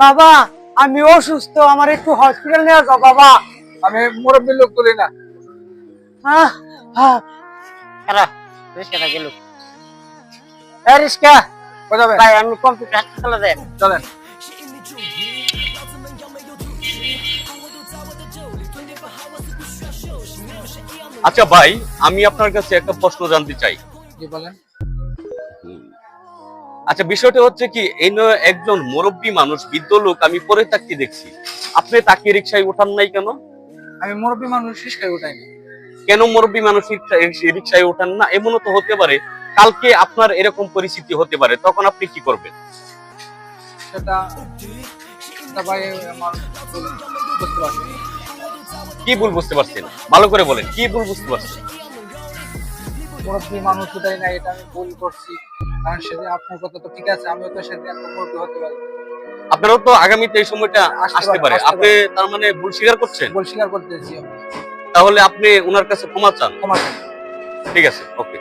বাবা আমি অসুস্থ, আমার একটু হসপিটাল নিয়ে যাও বাবা। আমি মুরব্বীর লোক তুলি না। রিস্কাটা গেল। এই রিস্কা কোথায় ভাই, আমি কম্পিউটার হাসপাতালে দেন। চলেন। আচ্ছা ভাই, আমি আপনার কাছে একটা প্রশ্ন জানতে চাই। কি বলেন? আচ্ছা, বিষয়টা হচ্ছে কি, এই একজন মুরব্বী মানুষ, বৃদ্ধ লোক আমি পরে থাকতে দেখছি, আপনি তাকে রিক্সায় ওঠান নাই কেন? আমি মুরব্বী মানুষ রিস্কায় উঠাইনি। কেন মুরব্বী মানুষ রিক্সায় ওঠান না? এমনও তো হতে পারে কালকে আপনার এরকম পরিস্থিতি হতে পারে, তখন আপনি কি করবেন? সেটা ভাই আমার বুঝতে পারছি। কি ভুল বুঝতে পারছেন? ভালো করে বলেন, কি ভুল বুঝতে পারছেন? মুরব্বী মানুষ উঠাই না, এটা আমি ভুল করছি। কারণ সেদিন আপনার কথা তো ঠিক আছে, আমিও তো সেদিন একটা মুরব্বী হতে পারি। আপনারও তো আগামীতে এই সময়টা আসতে পারে, আসতে আপনি তার মানে ভুল স্বীকার করছেন। ভুল স্বীকার করতেছি। তাহলে আপনি ওনার কাছে ক্ষমা চান। ক্ষমা চাই। ঠিক আছে, ওকে।